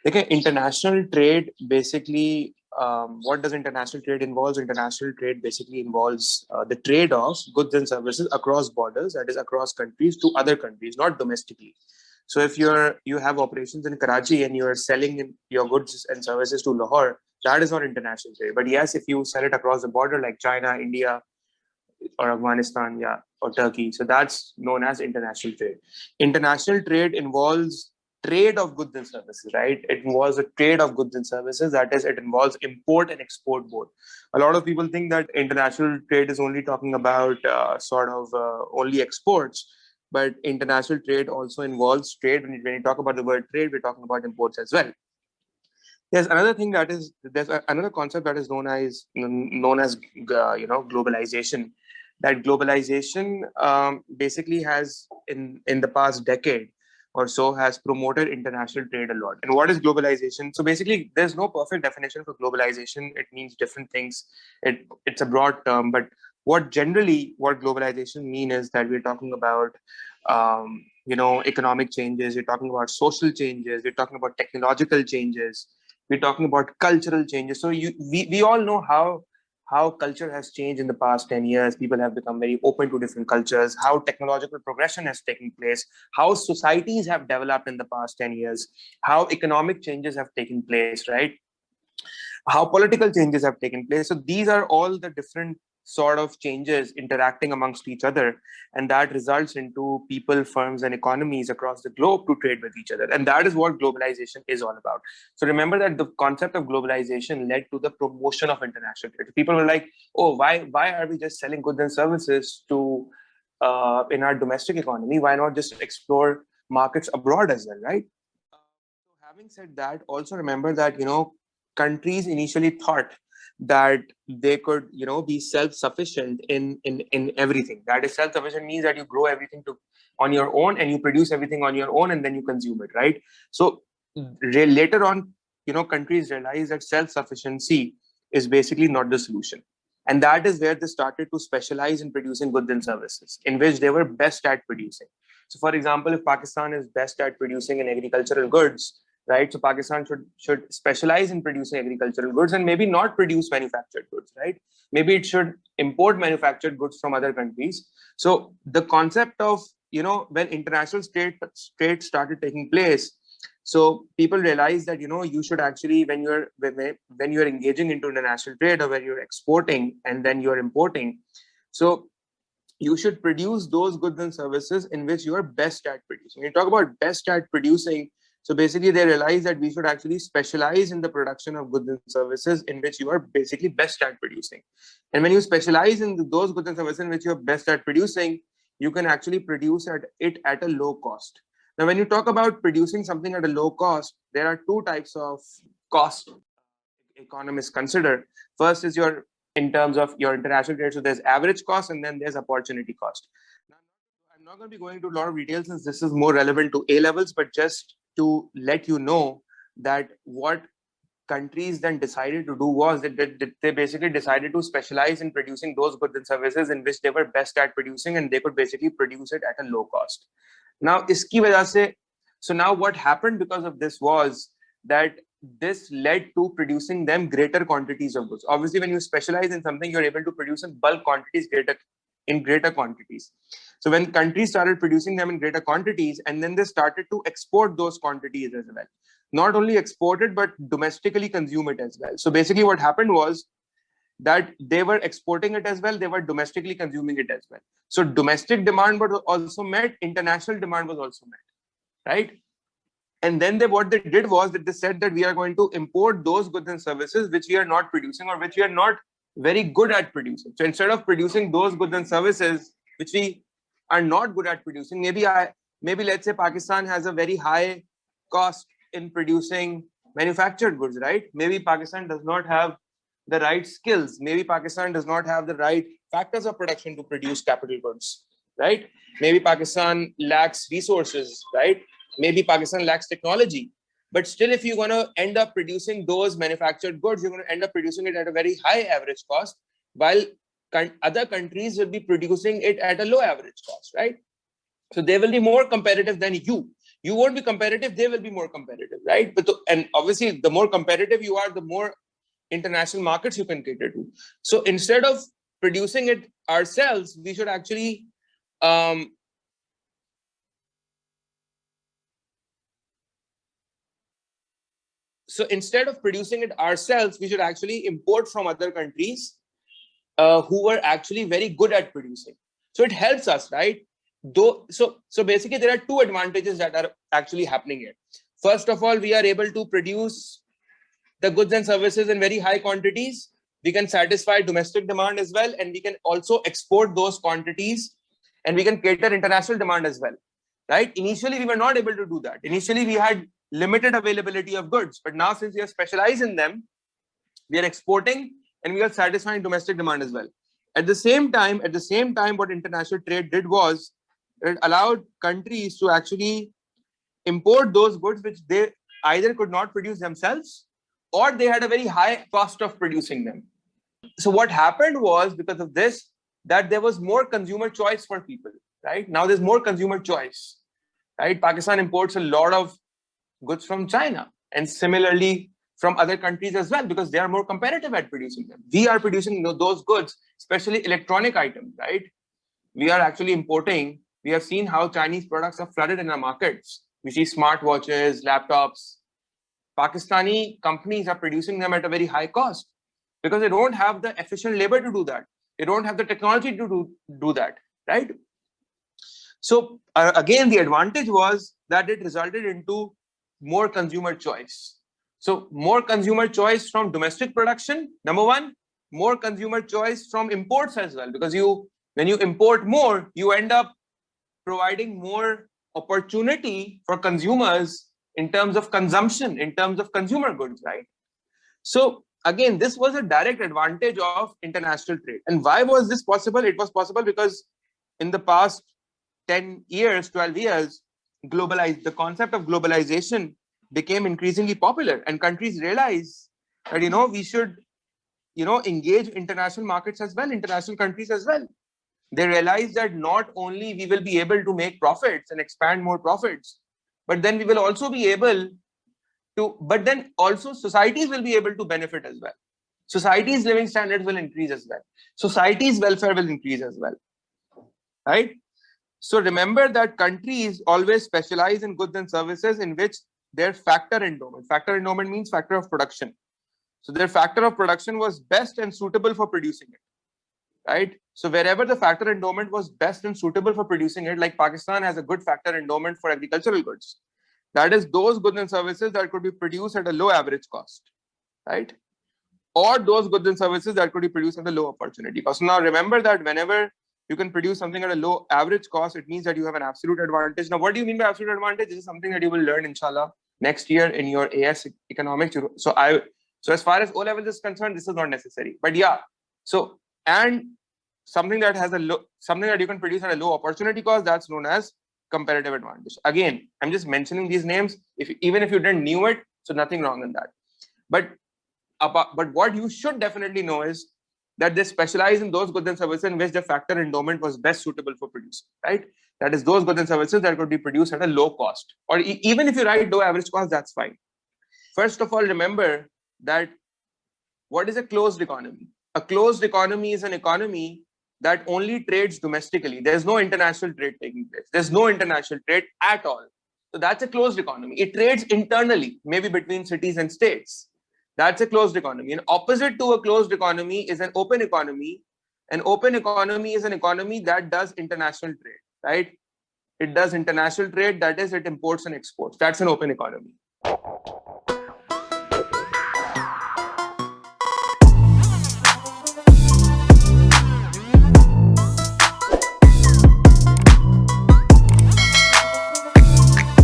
Okay, international trade basically, what does international trade involve? International trade basically involves the trade of goods and services across borders, that is across countries to other countries, not domestically. So if you have operations in Karachi and you're selling your goods and services to Lahore, that is not international trade. But yes, if you sell it across the border like China, India, or Afghanistan, yeah, or Turkey. So that's known as international trade. International trade involves trade of goods and services, right? It involves a trade of goods and services. That is, it involves import and export both. A lot of people think that international trade is only talking about only exports, but international trade also involves trade. When you talk about the word trade, we're talking about imports as well. There's another concept that is known as globalization. That globalization basically has in the past decade or so has promoted international trade a lot. And what is globalization? So basically, there's no perfect definition for globalization. It means different things. It's a broad term, but what globalization means is that we're talking about economic changes. We're talking about social changes. We're talking about technological changes. We're talking about cultural changes. So we all know how culture has changed in the past 10 years. People have become very open to different cultures, how technological progression has taken place, how societies have developed in the past 10 years, how economic changes have taken place, right? How political changes have taken place. So these are all the different sort of changes interacting amongst each other, and that results into people, firms, and economies across the globe to trade with each other. And that is what globalization is all about. So remember that the concept of globalization led to the promotion of international trade. People were like, oh, why are we just selling goods and services to in our domestic economy? Why not just explore markets abroad as well, right? So having said that, also remember that countries initially thought that they could be self-sufficient in everything. That is, self-sufficient means that you grow everything on your own and you produce everything on your own and then you consume it, right? So later on, countries realized that self-sufficiency is basically not the solution. And that is where they started to specialize in producing goods and services in which they were best at producing. So, for example, if Pakistan is best at producing in agricultural goods, right? So Pakistan should specialize in producing agricultural goods and maybe not produce manufactured goods, right? Maybe it should import manufactured goods from other countries. So the concept of when international trade started taking place, so people realize that you should actually, when you're engaging into international trade, or when you're exporting and then you're importing, so you should produce those goods and services in which you are best at producing. When you talk about best at producing, so basically they realize that we should actually specialize in the production of goods and services in which you are basically best at producing. And when you specialize in those goods and services in which you are best at producing, you can actually produce it at a low cost. Now, when you talk about producing something at a low cost, there are two types of cost economists consider. First is your in terms of your international trade. So there's average cost and then there's opportunity cost. Now, I'm not going to be going into a lot of details since this is more relevant to A levels, but just to let you know that what countries then decided to do was that they basically decided to specialize in producing those goods and services in which they were best at producing, and they could basically produce it at a low cost. Now, iski wajah se, so now what happened because of this was that this led to producing them greater quantities of goods. Obviously, when you specialize in something, you're able to produce in bulk quantities, greater quantities. So when countries started producing them in greater quantities, and then they started to export those quantities as well. Not only export it, but domestically consume it as well. So basically what happened was that they were exporting it as well, they were domestically consuming it as well. So domestic demand was also met, international demand was also met, right? And then what they did was that they said that we are going to import those goods and services which we are not producing or which we are not very good at producing. So instead of producing those goods and services which we are not good at producing, maybe let's say Pakistan has a very high cost in producing manufactured goods, right? Maybe Pakistan does not have the right skills. Maybe Pakistan does not have the right factors of production to produce capital goods, right? Maybe Pakistan lacks resources, right? Maybe Pakistan lacks technology. But still, if you're going to end up producing those manufactured goods, you're going to end up producing it at a very high average cost, while other countries will be producing it at a low average cost, right? So they will be more competitive than you. you won't be competitive, they will be more competitive, right? And obviously, the more competitive you are, the more international markets you can cater to. So instead of producing it ourselves, we should actually import from other countries who were actually very good at producing. So it helps us, right? So basically, there are two advantages that are actually happening here. First of all, we are able to produce the goods and services in very high quantities. We can satisfy domestic demand as well, and we can also export those quantities, and we can cater international demand as well, right? Initially, we were not able to do that. Initially, we had limited availability of goods, but now since we are specialized in them, we are exporting and we are satisfying domestic demand as well. At the same time, what international trade did was it allowed countries to actually import those goods which they either could not produce themselves or they had a very high cost of producing them. So what happened was, because of this, that there was more consumer choice for people, right? Now there's more consumer choice, right? Pakistan imports a lot of goods from China and similarly from other countries as well, because they are more competitive at producing them. We are producing those goods, especially electronic items, right? We are actually importing. We have seen how Chinese products are flooded in our markets. We see smartwatches, laptops. Pakistani companies are producing them at a very high cost because they don't have the efficient labor to do that. They don't have the technology to do that, right? So again, the advantage was that it resulted into more consumer choice. So more consumer choice from domestic production, number one, more consumer choice from imports as well, because when you import more, you end up providing more opportunity for consumers in terms of consumption, in terms of consumer goods, right? So again, this was a direct advantage of international trade. And why was this possible? It was possible because in the past 10 years, 12 years, the concept of globalization became increasingly popular, and countries realized that, we should, engage international markets as well, international countries as well. They realized that not only we will be able to make profits and expand more profits, but then we will also be able to, but then also societies will be able to benefit as well. Society's living standards will increase as well. Society's welfare will increase as well, right? So remember that countries always specialize in goods and services in which their factor endowment. Factor endowment means factor of production. So their factor of production was best and suitable for producing it, right? So wherever the factor endowment was best and suitable for producing it, like Pakistan has a good factor endowment for agricultural goods. That is those goods and services that could be produced at a low average cost, right? Or those goods and services that could be produced at a low opportunity cost. So now remember that whenever you can produce something at a low average cost, it means that you have an absolute advantage. Now, what do you mean by absolute advantage? This is something that you will learn, inshallah, next year in your AS economics. So as far as Olevel is concerned, this is not necessary. But yeah, so and something that you can produce at a low opportunity cost, that's known as comparative advantage. Again, I'm just mentioning these names. Even if you didn't knew it, so nothing wrong in that. But what you should definitely know is that they specialize in those goods and services in which the factor endowment was best suitable for producing, right? That is those goods and services that could be produced at a low cost, or even if you write low average cost, that's fine. First of all, remember that what is a closed economy? A closed economy is an economy that only trades domestically. There's no international trade taking place. There's no international trade at all. So that's a closed economy. It trades internally, maybe between cities and states. That's a closed economy. And opposite to a closed economy is an open economy. An open economy is an economy that does international trade, right? It does international trade. That is, it imports and exports. That's an open economy.